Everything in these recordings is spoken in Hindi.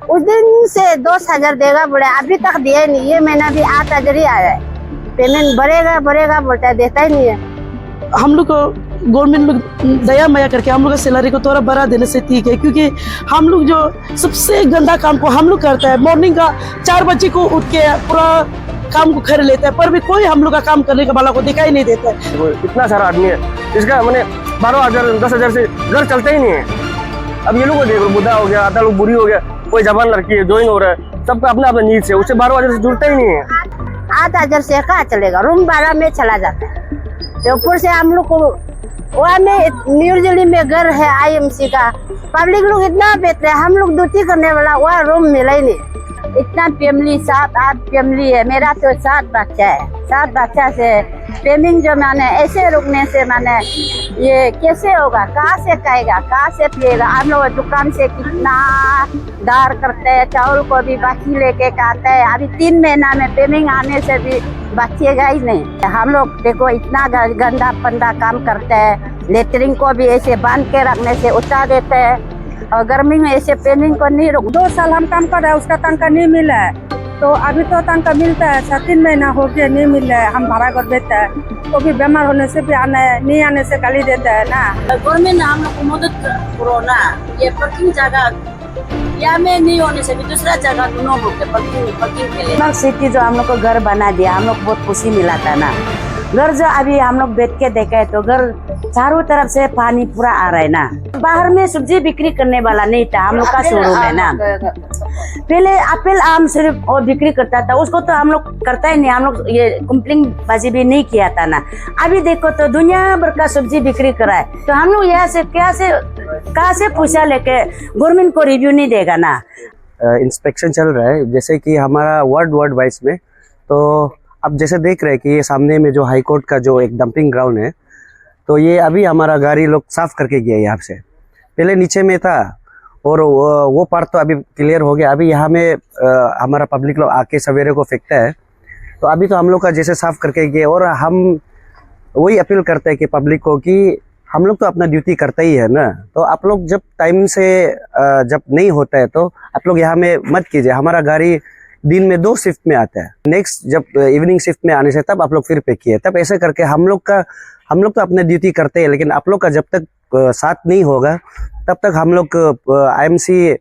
उस दिन से 10,000 देगा बोले, अभी तक दिया ही नहीं। ये महीना भी 8,000 ही आया है। पेमेंट बढ़ेगा बढ़ेगा बोलता है, देता ही नहीं है। हम लोग को गवर्नमेंट लोग दया माया करके हम लोग का सैलरी को थोड़ा बढ़ा देने से ठीक है, क्योंकि हम लोग जो सबसे गंदा काम को हम लोग करता है, मॉर्निंग का 4 बजे को उठ के पूरा काम को कर लेता है, पर भी कोई हम लोग का काम करने का वाला को दिखाई नहीं देता है। इतना सारा आदमी है, इसका मैंने 12,000 10,000 से घर चलता ही नहीं है। अब ये लोग को देख लो, बुढ़ा हो गया, आधा लोग बुरी हो गया, कोई जवान लड़की है ज्वाइन हो रहा है, सबका अपना अपना नीड से, उससे 12,000 से जुड़ता ही नहीं है। 8,000 से कहाँ चलेगा, रूम भाड़ा में चला जाता है। तो ऊपर से हम लोग को वहाँ में न्यू दिल्ली में घर है IMC का, पब्लिक लोग इतना बेहतर है, हम लोग ड्यूटी करने वाला वहाँ रूम मिला ही नहीं। इतना फैमिली 7-8 फैमिली है, मेरा तो 7 बच्चा है। 7 बच्चा से पेमेंट जो माने ऐसे रुकने से माने ये कैसे होगा, कहाँ से खाएगा, कहाँ से पिएगा। हम लोग दुकान से कितना दार करते हैं, चावल को भी बाकी लेके खाते हैं। अभी 3 महीना में पेमेंट आने से भी बचेगा ही नहीं। हम लोग देखो इतना गंदा पंदा काम करते हैं, लेटरिन को भी ऐसे बांध के रखने से उतार देते हैं, और गर्मी में ऐसे पेमेंट को नहीं रोक। 2 साल हम काम कर रहे हैं, उसका तनख्वाह नहीं मिला है, तो अभी तो तनख्वाह मिलता है। 7-3 महीना हो गया नहीं मिला है। हम भाड़ा घर देता है, तो भी बीमार होने से भी नहीं आने से गाली देता है ना। गवर्नमेंट हम लोग को मदद करो ना, ये पार्किंग जगह यहाँ में नहीं होने से भी दूसरा जगह दोनों बोलते पार्किंग के लिए। सिटी जो हम लोग को घर बना दिया, हम लोग बहुत खुशी मिला था ना। घर जो अभी हम लोग बैठ के देखा है तो घर चारों तरफ से पानी पूरा आ रहा है ना। बाहर में सब्जी बिक्री करने वाला नहीं था, हम लोग का शोरूम है ना। पहले एप्पल आम सिर्फ और बिक्री करता था, उसको तो हम लोग करता ही नहीं, हम लोग ये कंप्लेंट बाजी भी नहीं किया था ना। अभी देखो तो दुनिया भर का सब्जी बिक्री करा है, तो हम लोग यहाँ से कहाँ से पैसा लेके गवर्नमेंट को रिव्यू नहीं देगा ना। इंस्पेक्शन चल रहा है, जैसे कि हमारा वार्ड वाइज में, तो अब जैसे देख रहे हैं कि ये सामने में जो हाई कोर्ट का जो एक डंपिंग ग्राउंड है, तो ये अभी हमारा गाड़ी लोग साफ करके गया यहाँ से। पहले नीचे में था और वो पार्ट तो अभी क्लियर हो गया। अभी यहाँ में हमारा पब्लिक लोग आके सवेरे को फेंकता है, तो अभी तो हम लोग का जैसे साफ करके गए। और हम वही अपील करते हैं कि पब्लिक को कि हम लोग तो अपना ड्यूटी करता ही है ना, तो आप लोग जब टाइम से जब नहीं होता है तो आप लोग यहाँ में मत कीजिए। हमारा गाड़ी दिन में 2 शिफ्ट में आता है, नेक्स्ट जब इवनिंग शिफ्ट में आने से तब आप लोग फिर फेंकिए। तब ऐसे करके हम लोग तो अपने ड्यूटी करते हैं, लेकिन आप लोग का जब तक साथ नहीं होगा तब तक हम लोग IMC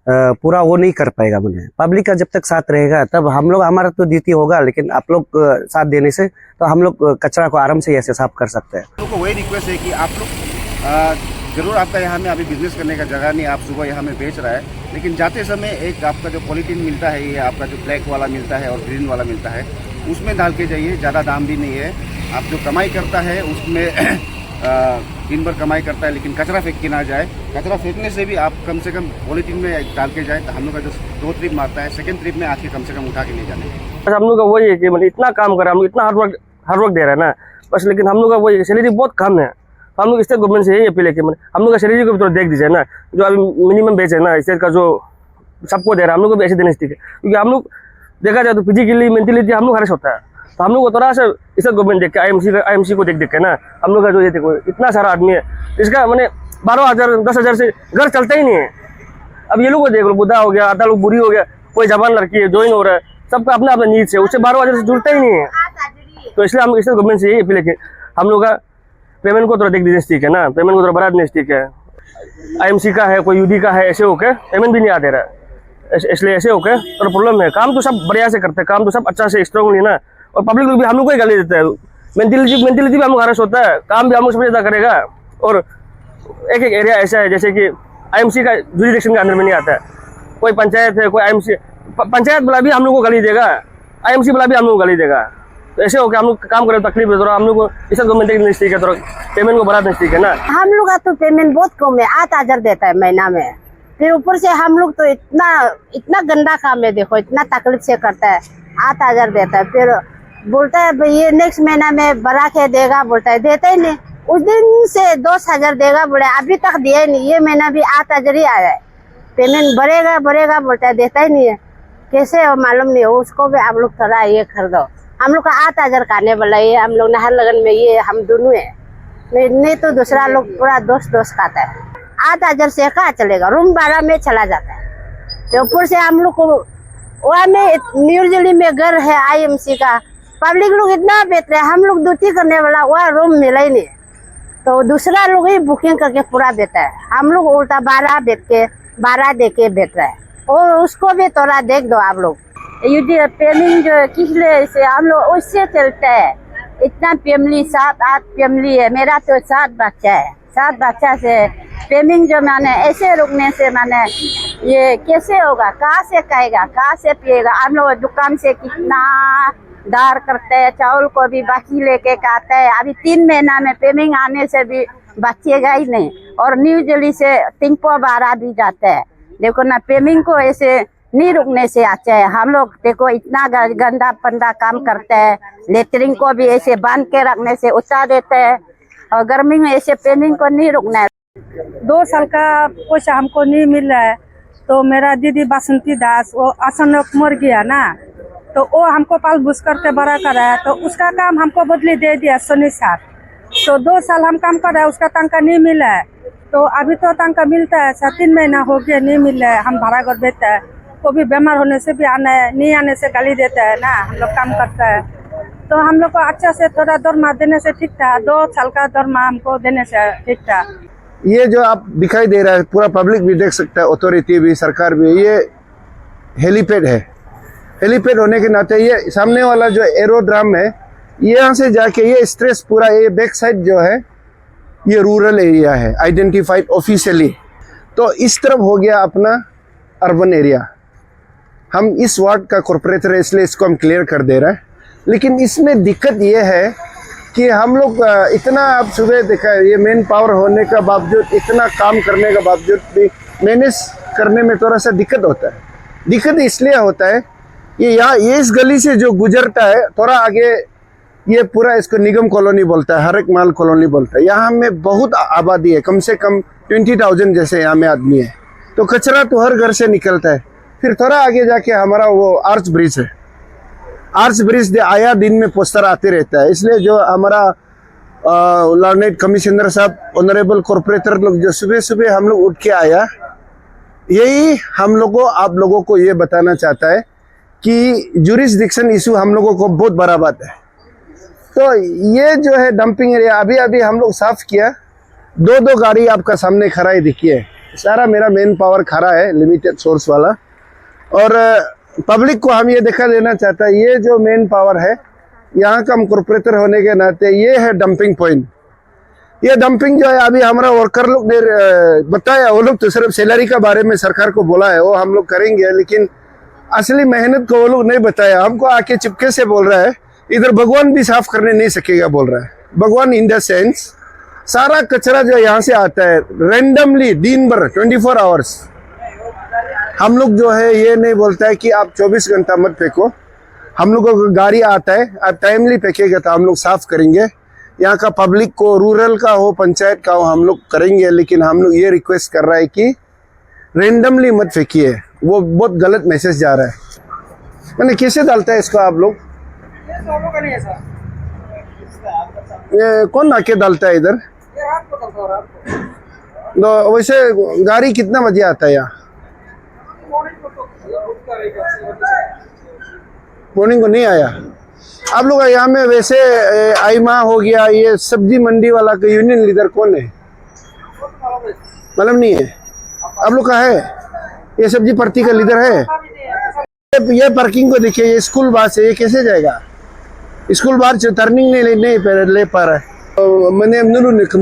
पूरा वो नहीं कर पाएगा। मुझे पब्लिक का जब तक साथ रहेगा तब हम लोग, हमारा तो ड्यूटी होगा, लेकिन आप लोग साथ देने से तो हम लोग कचरा को आराम से ऐसे साफ कर सकते हैं। लोग को वही रिक्वेस्ट है कि आप लोग जरूर, आपका यहाँ में अभी बिजनेस करने का जगह नहीं, आप सुबह यहाँ में बेच रहा है, लेकिन जाते समय एक आपका जो पॉलीथीन मिलता है, ये आपका जो ब्लैक वाला मिलता है और ग्रीन वाला मिलता है, उसमें डाल के जाइए। ज़्यादा दाम भी नहीं है। आप जो कमाई करता है उसमें दिन भर कमाई करता है, लेकिन कचरा फेंक के ना जाए। कचरा फेंकने से भी आप कम से कम पॉलीथीन में डाल के जाए, तो हम लोग का जो 2 ट्रिप मारता है, सेकंड ट्रिप में आके कम से कम उठा के ले जाने। बस हम लोग का वही है कि मतलब इतना काम करा, हम लोग इतना हार्ड वर्क दे रहे हैं ना बस, लेकिन हम लोग का वही सैलरी बहुत कम है। हम लोग स्टेट गवर्नमेंट से यही अपील है कि हम लोग का सैलरी को भी थोड़ा देख दीजिए ना, जो अभी मिनिमम बेच है ना स्टेट का, जो सबको दे रहा है, हम लोग को भी ऐसे देने चाहिए। क्योंकि हम लोग देखा जाए तो फिजिकली मेंटली हम लोग हर्ष होता है, तो हम लोग को थोड़ा सा स्टेट गवर्नमेंट देख के IMC को देख के ना, हम लोग का जो ये देखो इतना सारा आदमी है, इसका मैंने 12,000 10,000 से घर चलता ही नहीं है। अब ये लोग को देख लो, बुढ़ा हो गया, आधा लोग बुरी हो गया, कोई जवान लड़की है ज्वाइन हो रहा है, सबका अपना अपना नीड से, उससे 12,000 से जुड़ता ही नहीं है। तो इसलिए हम स्टेट गवर्नमेंट से यही अपील है कि हम लोग का पेमेंट को थोड़ा देख दीजिए, ठीक है ना, पेमेंट को थोड़ा बढ़ा देने, ठीक है। IMC का है, कोई UD का है, ऐसे होके पेमेंट भी नहीं आ दे रहा है, इसलिए ऐसे होके थोड़ा प्रॉब्लम है। काम तो सब बढ़िया से करते हैं, काम तो सब अच्छा से स्ट्रॉन्गली ना, और पब्लिक लोग भी हम लोग को ही गाली देता है। मेंटलिटी भी हम लोग हर्ष होता है, काम भी हम लोग सबसे ज़्यादा करेगा। और एक एरिया ऐसा है जैसे कि IMC का जुरिडिक्शन के अंदर में नहीं आता है, कोई पंचायत है, कोई IMC पंचायत वाला भी हम लोग को गाली देगा, IMC वाला भी हम लोग को गाली देगा। तो ऐसे हो कि हम लोग काम करें तकलीफ है, थोड़ा हम लोग को इस गवर्नमेंट की नजदीक है, थोड़ा पेमेंट को बढ़ा नजदीक है ना। हम लोग का तो पेमेंट बहुत कम है, 8,000 देता है महीना में। फिर ऊपर से हम लोग तो इतना गंदा काम है, देखो इतना तकलीफ से करता है, 8,000 देता है। फिर बोलता है भाई ये नेक्स्ट महीना में बढ़ा के देगा, बोलता है, देता ही नहीं। उस दिन से 10,000 देगा बोले, अभी तक दिया ही नहीं। ये महीना भी 8,000 ही आया है। पेमेंट बढ़ेगा बढ़ेगा बोलता है, देता ही नहीं है। कैसे हो मालूम नहीं हो, उसको भी आप लोग थोड़ा ये कर दो। हम लोग का 8,000 का आने वाला है, हम लोग नहर लगन में ये हम दोनों है, नहीं तो दूसरा लोग पूरा दोस्त खाता है। 8,000 से कहाँ चलेगा, रूम भाड़ा में चला जाता है। तो ऊपर से हम लोग को वहाँ में न्यू दिल्ली में घर है IMC का, पब्लिक लोग इतना बैठ रहे, हम लोग ड्यूटी करने वाला वहाँ रूम मिला ही नहीं, तो दूसरा लोग ही बुकिंग करके पूरा बैठा है, हम लोग उल्टा 12 दे के बैठ रहा है। और उसको भी थोड़ा देख दो आप लोग, ये पेमेंट जो किसले से हम लोग उससे चलता है, इतना फैमिली 7-8 फैमिली है, मेरा तो 7 बच्चा है, 7 बच्चा से पेमेंट जो मैंने ऐसे रुकने से मैंने ये कैसे होगा, कहाँ से खाएगा, कहाँ से पिएगा। हम लोग दुकान से कितना दार करते हैं, चावल को भी बाकी लेके खाते हैं, अभी 3 महीना में पेमेंट आने से भी बचेगा ही नहीं। और न्यू दिल्ली से टिंपो 12 भी जाते हैं, देखो ना पेमेंट को ऐसे नहीं रुकने से अच्छा है। हम लोग देखो इतना गंदा पंदा काम करते हैं, लेटरिन को भी ऐसे बांध के रखने से उतार देते हैं, और गर्मी में ऐसे पेमेंट को नहीं रुकना है। 2 साल का पैसा हमको नहीं मिल रहा है, तो मेरा दीदी बासंती दास वो अचानक मर गया ना, तो वो हमको पाल भूस करके बड़ा करा है, तो उसका काम हमको बदली दे दिया सोनी साहब। तो 2 साल हम काम कर रहे हैं, उसका तनख्वाह नहीं मिला है, तो अभी तो तनख्वाह मिलता है, 3 महीना हो गया नहीं मिल रहा है। हम भाड़ा घर देता है, वो भी बीमार होने से भी नहीं आने से गाली देता है ना, हम लोग काम करता है, तो हम लोग को अच्छा से थोड़ा दरमा देने से ठीक था, 2 साल का दरमा हमको देने से ठीक था। ये जो आप दिखाई दे रहा है, पूरा पब्लिक भी देख सकता है, अथॉरिटी भी, सरकार भी, ये हेलीपैड है। हेलीपैड होने के नाते ये सामने वाला जो एरोड्राम है, यहाँ से जाके ये स्ट्रेस पूरा ये बैक साइड जो है ये रूरल एरिया है, आइडेंटिफाइड ऑफिशियली। तो इस तरफ हो गया अपना अर्बन एरिया। हम इस वार्ड का कॉर्पोरेटर है, इसलिए इसको हम क्लियर कर दे रहे हैं। लेकिन इसमें दिक्कत ये है कि हम लोग इतना, आप सुबह देखा है, ये मेन पावर होने का बावजूद, इतना काम करने का बावजूद भी मैनेज करने में थोड़ा सा दिक्कत होता है। दिक्कत इसलिए होता है ये इस गली से जो गुजरता है थोड़ा आगे, ये पूरा इसको निगम कॉलोनी बोलता है, हर एक माल कॉलोनी बोलता है। यहाँ में बहुत आबादी है, कम से कम 20,000 जैसे यहाँ में आदमी है, तो कचरा तो हर घर से निकलता है। फिर थोड़ा आगे जाके हमारा वो आर्च ब्रिज है, आर्च ब्रिज आया दिन में पोस्टर आते रहता है, इसलिए जो हमारा लॉर्नेट कमिश्नर साहब, ऑनरेबल कॉर्पोरेटर लोग जो सुबह सुबह हम लोग उठ के आया, यही हम लोग को, आप लोगों को ये बताना चाहता है कि जुरिस्डिक्शन इशू हम लोगों को बहुत बड़ा बात है। तो ये जो है डंपिंग एरिया अभी अभी हम लोग साफ किया, 2 गाड़ी आपका सामने खड़ा है, देखिए सारा मेरा मेन पावर खड़ा है, लिमिटेड सोर्स वाला। और पब्लिक को हम ये दिखा देना चाहता है, ये जो मेन पावर है, यहाँ का हम कॉर्पोरेटर होने के नाते ये है डंपिंग पॉइंट। ये डंपिंग जो है अभी हमारा वर्कर लोग ने बताया, वो लोग तो सिर्फ सैलरी का बारे में सरकार को बोला है, वो हम लोग करेंगे, लेकिन असली मेहनत को वो लोग नहीं बताया। हमको आके चिपके से बोल रहा है इधर भगवान भी साफ करने नहीं सकेगा, बोल रहा है। भगवान इन द सेंस सारा कचरा जो यहाँ से आता है रेंडमली दिन भर 24 आवर्स। हम लोग जो है ये नहीं बोलता है कि आप 24 घंटा मत फेंको, हम लोगों को गाड़ी आता है, आप टाइमली फेंकेगा तो हम लोग साफ करेंगे। यहाँ का पब्लिक को, रूरल का हो, पंचायत का हो, हम लोग करेंगे, लेकिन हम लोग ये रिक्वेस्ट कर रहा है कि रेंडमली मत फेंकिए, वो बहुत गलत मैसेज जा रहा है। मैंने कैसे डालता है इसको आप लोग, ये कौन आके डालता है इधर? तो वैसे गाड़ी कितना बजे आता है यहाँ? मॉर्निंग को नहीं आया। आप लोग यहाँ में वैसे आईमा हो गया, ये सब्जी मंडी वाला का यूनियन लीडर कौन है? मालूम नहीं है आप लोग का? है ये सब्जी पार्टी का लीडर है? ये पार्किंग को देखिए, ये स्कूल बस है, ये कैसे जाएगा? स्कूल बाहर टर्निंग नहीं ले पा रहा है। तो मैंने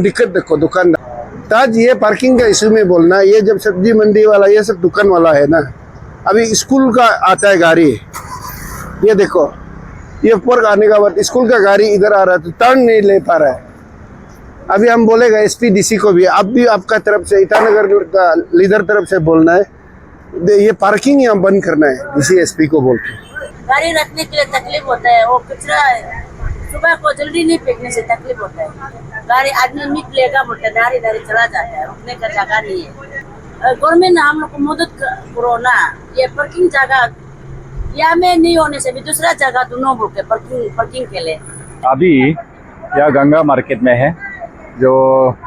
दिक्कत देखो दुकानदार ताज, ये पार्किंग का इशू में बोलना, ये जब सब्जी मंडी वाला ये सब दुकान वाला है ना, अभी स्कूल का आता है गाड़ी, ये देखो ये ऊपर आने का बाद स्कूल का गाड़ी इधर आ रहा है तो टर्न नहीं ले पा रहा है। अभी हम बोलेगा एसपी डीसी को भी, अब भी आपका तरफ से, ईटानगर का लीडर तरफ से बोलना है, ये पार्किंग यहाँ बंद करना है डीसी एसपी को बोल के। गाड़ी रखने के लिए तकलीफ होता है, वो कचरा सुबह को जल्दी नहीं फेंकने से तकलीफ होता है। गाड़ी आदमी निकलेगा बोलते दारी चला जाता है, रुकने का जगह नहीं है। गवर्नमेंट हम लोग को मदद करो ना, ये पार्किंग जगह यहाँ में नहीं होने से भी दूसरा जगह दोनों बोलते पार्किंग के लिए। अभी यह गंगा मार्केट में है, जो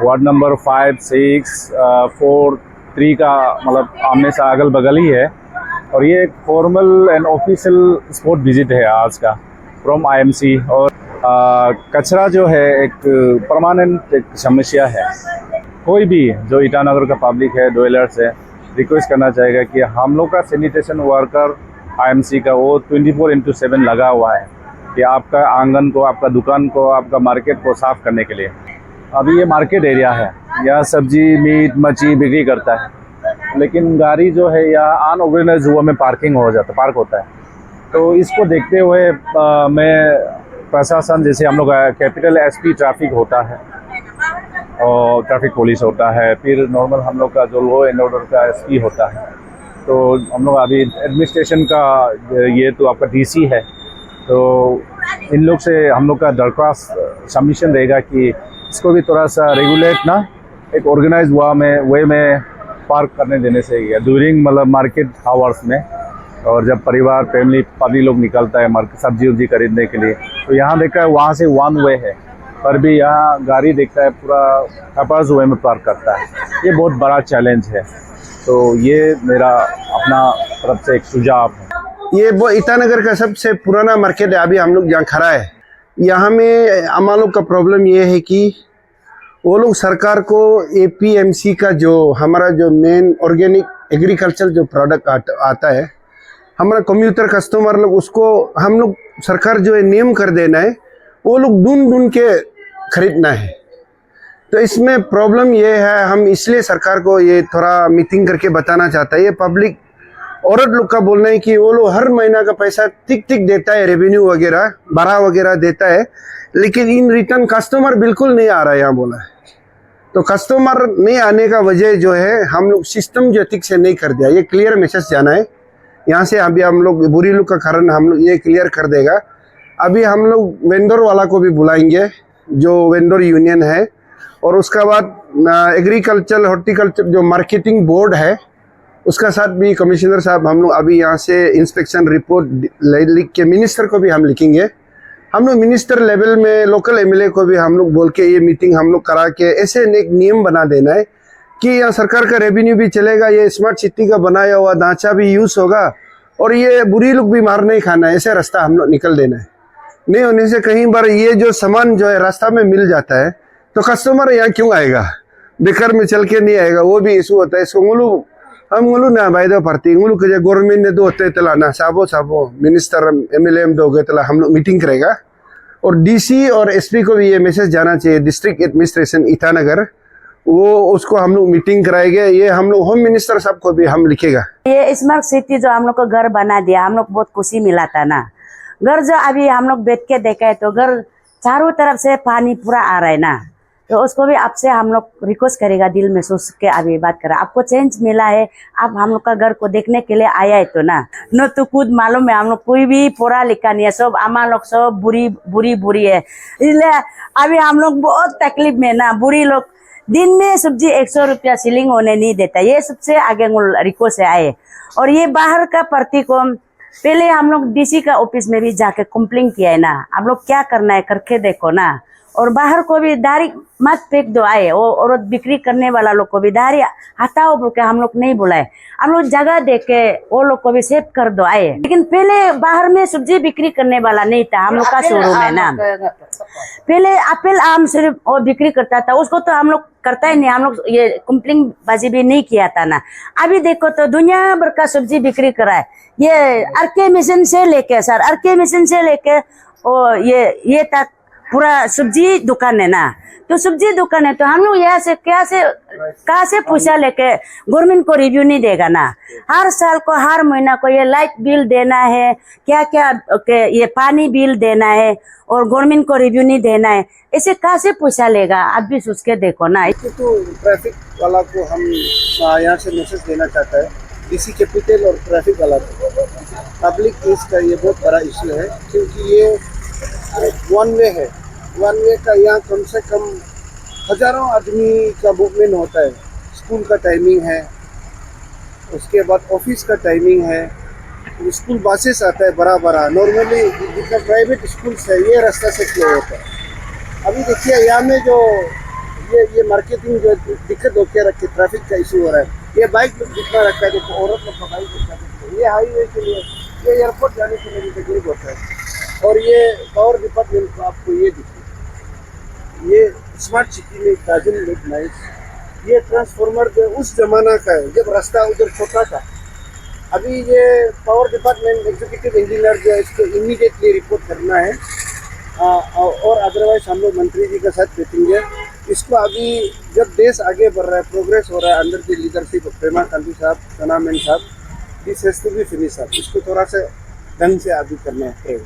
वार्ड नंबर 5, 6, 4, 3 का मतलब आमने से अगल बगल ही है। और ये एक formal and official spot visit है आज का फ्रॉम आईएमसी। और कचरा जो है एक परमानेंट एक समस्या है। कोई भी जो ईटानगर का पब्लिक है, डवेलर्स है, रिक्वेस्ट करना चाहेगा कि हम लोग का सैनिटेशन वर्कर आईएमसी का वो 24/7 लगा हुआ है कि आपका आंगन को, आपका दुकान को, आपका मार्केट को साफ करने के लिए। अभी ये मार्केट एरिया है, यहाँ सब्जी, मीट, मच्छी बिक्री करता है, लेकिन गाड़ी जो है यहाँ अनऑर्गेनाइज हुआ में पार्क होता है। तो इसको देखते हुए मैं प्रशासन, जैसे हम लोग कैपिटल एसपी ट्रैफिक होता है और ट्रैफिक पुलिस होता है, फिर नॉर्मल हम लोग का जो लॉ एंड ऑर्डर का एसपी होता है, तो हम लोग अभी एडमिनिस्ट्रेशन का ये तो आपका डीसी है, तो इन लोग से हम लोग का दरख्वास्त सबमिशन रहेगा कि इसको भी थोड़ा सा रेगुलेट ना एक ऑर्गेनाइज वे में पार्क करने देने से ड्यूरिंग मतलब मार्केट आवर्स में। और जब परिवार, फैमिली, पब्लिक लोग निकलता है सब्जी उब्जी खरीदने के लिए, तो यहाँ देखा है वहाँ से वन वे है, पर भी यहाँ गाड़ी देखता है पूरा अपर्स वे में पार्क करता है। ये बहुत बड़ा चैलेंज है, तो ये मेरा अपना तरफ से एक सुझाव है। ये वो ईटानगर का सबसे पुराना मार्केट है। अभी हम लोग जहाँ खड़ा है, यहाँ में हम लोग का प्रॉब्लम ये है कि वो लोग सरकार को एपीएमसी का जो हमारा जो मेन ऑर्गेनिक एग्रीकल्चर जो प्रोडक्ट आता है, हमारा कम्यूटर कस्टमर लोग उसको हम लोग सरकार जो है नियम कर देना है, वो लोग ढूंढ के खरीदना है। तो इसमें प्रॉब्लम ये है, हम इसलिए सरकार को ये थोड़ा मीटिंग करके बताना चाहता है। ये पब्लिक औरत लोग का बोलना है कि वो लोग हर महीना का पैसा ठीक देता है, रेवेन्यू वगैरह भाड़ा वगैरह देता है, लेकिन इन रिटर्न कस्टमर बिल्कुल नहीं आ रहा है यहाँ बोला है। तो कस्टमर नहीं आने का वजह जो है, हम लोग सिस्टम जो ठीक से नहीं कर दिया। ये क्लियर मैसेज जाना है यहाँ से। अभी हम लोग बुरी लुक का कारण हम लोग ये क्लियर कर देगा। अभी हम लोग वेंडर वाला को भी बुलाएंगे, जो वेंडर यूनियन है, और उसका बाद एग्रीकल्चर हॉर्टिकल्चर जो मार्केटिंग बोर्ड है उसका साथ भी कमिश्नर साहब हम लोग अभी यहाँ से इंस्पेक्शन रिपोर्ट लिख के मिनिस्टर को भी हम लिखेंगे। हम लोग मिनिस्टर लेवल में लोकल एमएलए को भी हम लोग बोल के ये मीटिंग हम लोग करा के ऐसे एक नियम बना देना है कि यहाँ सरकार का रेवेन्यू भी चलेगा, ये स्मार्ट सिटी का बनाया हुआ ढांचा भी यूज़ होगा, और ये बुरी लोग भी मार नहीं खाना है। ऐसे रास्ता हम लोग निकल देना है। नहीं होने से कहीं बार ये जो सामान जो है रास्ता में मिल जाता है, तो कस्टमर यहाँ क्यों आएगा, बेकार में चल के नहीं आएगा, वो भी इशू होता है। इसको हम ना भाई दो पार्टी गवर्नमेंट ने दो होते तला ना साबो मिनिस्टर एमएलए में दोगे तला हम लोग मीटिंग करेगा। और डीसी और एसपी को भी ये मैसेज जाना चाहिए, डिस्ट्रिक्ट एडमिनिस्ट्रेशन ईटानगर, वो उसको हम लोग मीटिंग कराएंगे। ये हम लोग होम मिनिस्टर साहब को भी हम लिखेगा। ये स्मार्ट सिटी जो हम लोग को घर बना दिया, हम लोग बहुत खुशी मिला था ना। घर जो अभी हम लोग बैठ के देखा है, तो घर चारों तरफ से पानी पूरा आ रहा है ना, तो उसको भी आपसे हम लोग रिक्वेस्ट करेगा, दिल में सोच के अभी बात करा। आपको चेंज मिला है, आप हम लोग का घर को देखने के लिए आया है तो ना, न तो खुद मालूम है हम लोग कोई भी पढ़ा लिखा नहीं है, सब हमारा लोग सब बुरी है, इसलिए अभी हम लोग बहुत तकलीफ में ना। बुरी लोग दिन में सब्जी 100 रुपया सीलिंग होने नहीं देता, ये सबसे आगे रिक्वेस्ट आए। और ये बाहर का प्रति को पहले हम लोग डीसी का ऑफिस में भी जाके कंप्लेन किया है ना, आप लोग क्या करना है करके देखो ना। और बाहर को भी दारी मत फेंक दो आए, वो औरत बिक्री करने वाला लोग को भी दारी हटाओ बोल के हम लोग नहीं बुलाए, हम लोग जगह देख के वो लोग को भी सेव कर दो आए। लेकिन पहले बाहर में सब्जी बिक्री करने वाला नहीं था हम लोग का शोरूम है ना। पहले एप्पल आम सिर्फ वो बिक्री करता था, उसको तो हम लोग करता ही नहीं, हम लोग ये कंप्लेन बाजी भी नहीं किया था ना। अभी देखो तो दुनिया भर का सब्जी बिक्री करा है, ये आरके मिशन से लेके सर, आरके मिशन से लेके ये तक पूरा सब्जी दुकान है ना। तो सब्जी दुकान है तो हम लोग यहाँ से कहाँ से पैसा लेके गवर्नमेंट को रिव्यू नहीं देगा ना। हर साल को हर महीना को ये लाइट बिल देना है, क्या ये पानी बिल देना है, और गवर्नमेंट को रिव्यू नहीं देना है, ऐसे कहाँ से पैसा लेगा, आप भी सोच के देखो ना। तो ट्रैफिक वाला को हम यहाँ से मैसेज देना चाहता है, डीसी कैपिटल और ट्रैफिक वाला को, पब्लिक केस का ये बहुत बड़ा इश्यू है, क्योंकि ये वन वे है। वन वे का यहाँ कम से कम हजारों आदमी का मूवमेंट होता है। स्कूल का टाइमिंग है, उसके बाद ऑफिस का टाइमिंग है, स्कूल बसेस आता है बड़ा नॉर्मली जितना प्राइवेट स्कूल्स है ये रास्ता से क्यों होता है। अभी देखिए यहाँ में जो ये मार्केटिंग जो दिक्कत होकर रखी, ट्रैफिक का इशू हो रहा है। ये बाइक जितना रखा है, देखो औरत लोग का बाइक ये हाईवे के लिए, ये एयरपोर्ट जाने के लिए भी तकलीफ होता है। और ये पावर डिपार्टमेंट को आपको ये दिखे, ये स्मार्ट सिटी में ताजुल लुक नाइस, ये ट्रांसफार्मर जो उस जमाना का है जब रास्ता उधर छोटा था। अभी ये पावर डिपार्टमेंट एग्जीक्यूटिव इंजीनियर जो है इसको इमीडिएटली रिपोर्ट करना है, और अदरवाइज हम लोग मंत्री जी के साथ बैठेंगे इसको। अभी जब देश आगे बढ़ रहा है, प्रोग्रेस हो रहा है under the leadership of Pema Khandu साहब, सना मैन साहब, this has to be finish up. इसको थोड़ा सा ढंग से अभी करना है।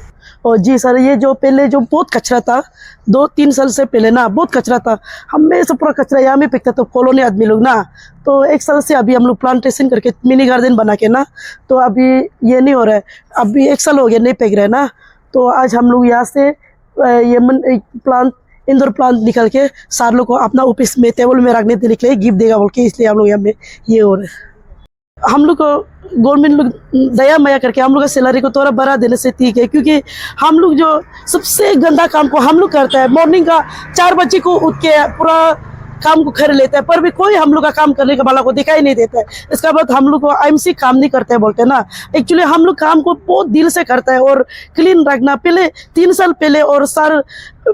और जी सर, ये जो पहले जो बहुत कचरा था 2-3 साल से पहले ना, बहुत कचरा था, हमें सब पूरा कचरा यहाँ में फेंकता था कॉलोनी आदमी लोग ना। तो 1 साल से अभी हम लोग प्लांटेशन करके मिनी गार्डन बना के ना, तो अभी ये नहीं हो रहा है। अभी 1 साल हो गया नहीं फेंक रहे ना। तो आज हम लोग यहाँ से ये प्लांट इंडोर प्लांट निकल के सार लोग को अपना ऑफिस में टेबल में रखने देने के लिए गिफ्ट देगा बोल के, इसलिए हम लोग यहाँ में ये हो रहा है। हम लोग को गवर्नमेंट लोग दया माया करके हम लोग का सैलरी को थोड़ा बढ़ा देने से ठीक है, क्योंकि हम लोग जो सबसे गंदा काम को हम लोग करते हैं, मॉर्निंग का 4 बजे को उठ के पूरा काम को कर लेते हैं, पर भी कोई हम लोग का काम करने का वाला को दिखाई नहीं देता है। इसका बाद हम लोग को आईएमसी काम नहीं करते हैं बोलते हैं ना। एक्चुअली हम लोग काम को बहुत दिल से करता है और क्लीन रखना। पहले 3 साल पहले और सर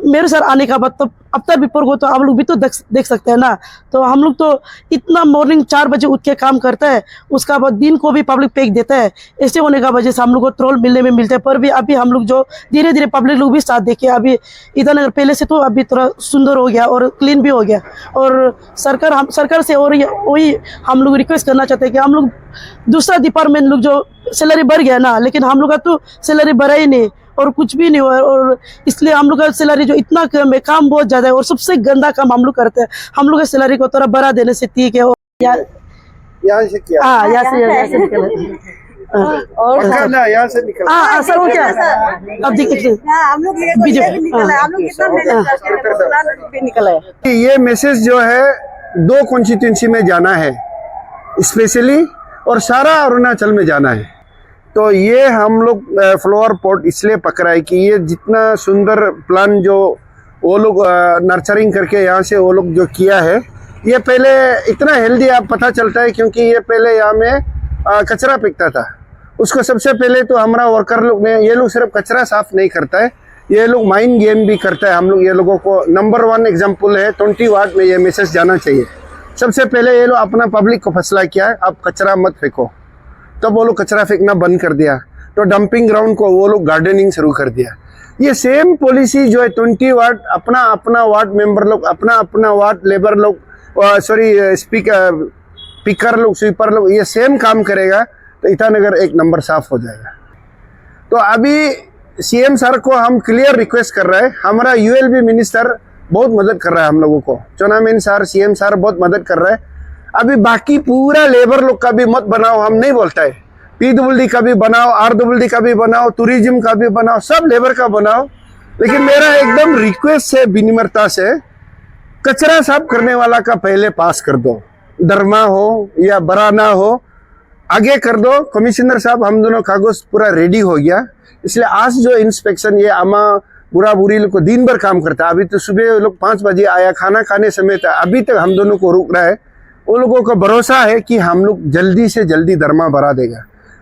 मेरे सर आने का बाद तो अब तक भी को तो आप लोग भी तो देख सकते हैं ना। तो हम लोग तो इतना मॉर्निंग 4 बजे उठ के काम करता है, उसका बाद दिन को भी पब्लिक फेंक देता है। ऐसे होने का वजह से हम लोग को ट्रोल मिलने में मिलते हैं, पर भी अभी हम लोग जो धीरे धीरे पब्लिक लोग भी साथ देखे, अभी ईटानगर पहले से तो अभी थोड़ा सुंदर हो गया और क्लीन भी हो गया। और सरकार से और वही हम लोग रिक्वेस्ट करना चाहते हैं कि हम लोग दूसरा डिपार्टमेंट लोग जो सैलरी बढ़ गया ना, लेकिन हम लोग का तो सैलरी बढ़ा ही नहीं और कुछ भी नहीं हुआ। और इसलिए हम लोग का सैलरी जो इतना कम है, काम बहुत ज़्यादा है और सबसे गंदा काम हम लोग करते हैं। हम लोग का सैलरी को थोड़ा बढ़ा देने से ठीक है। और यहाँ से क्या? हाँ, यहाँ से निकल और यहाँ से निकल। हाँ सर, वो क्या अब देखिए हम लोग निकला है। ये मैसेज जो है 2 कॉन्स्टिट्यूंसी में जाना है स्पेशली, और सारा अरुणाचल में जाना है। तो ये हम लोग फ्लावर पॉट इसलिए पकड़ा है कि ये जितना सुंदर प्लान जो वो लोग नर्चरिंग करके यहाँ से वो लोग जो किया है, ये पहले इतना हेल्दी आप पता चलता है क्योंकि ये पहले यहाँ में कचरा फेंकता था। उसको सबसे पहले तो हमारा वर्कर लोग ने, ये लोग सिर्फ कचरा साफ नहीं करता है, ये लोग माइंड गेम भी करता है। हम लोग ये लोगों को नंबर 1 एग्जाम्पल है 20 वार्ड में ये मैसेज जाना चाहिए। सबसे पहले ये लोग अपना पब्लिक को फैसला किया है, आप कचरा मत फेंको, तब वो लोग कचरा फेंकना बंद कर दिया। तो डंपिंग ग्राउंड को वो लोग गार्डनिंग शुरू कर दिया। ये सेम पॉलिसी जो है 20 वार्ड अपना अपना वार्ड मेंबर लोग, अपना अपना वार्ड लेबर लोग, स्पीकर लोग, स्वीपर लोग, ये सेम काम करेगा तो ईटानगर एक नंबर साफ हो जाएगा। तो अभी सीएम सर को हम क्लियर रिक्वेस्ट कर रहे हैं, हमारा यूएलबी मिनिस्टर बहुत मदद कर रहा है हम लोगों को, चोनामेन सर, सीएम सर बहुत मदद कर रहा है। अभी बाकी पूरा लेबर लोग का भी मत बनाओ, हम नहीं बोलता है, PWD का भी बनाओ, RWD का भी बनाओ, टूरिज्म का भी बनाओ, सब लेबर का बनाओ। लेकिन मेरा एकदम रिक्वेस्ट है विनिम्रता से, कचरा साफ करने वाला का पहले पास कर दो, दरमा हो या बड़ा ना हो, आगे कर दो। कमिश्नर साहब हम दोनों कागज पूरा रेडी हो गया, इसलिए आज जो इंस्पेक्शन ये आमा बुरा बुरी लोग को दिन भर काम करता है। अभी तो सुबह लोग 5 बजे आया, खाना खाने समय था, अभी तक हम दोनों को रुक रहा है। वो लोगों को भरोसा है कि हम लोग जल्दी से जल्दी दरमा बढ़ा देगा।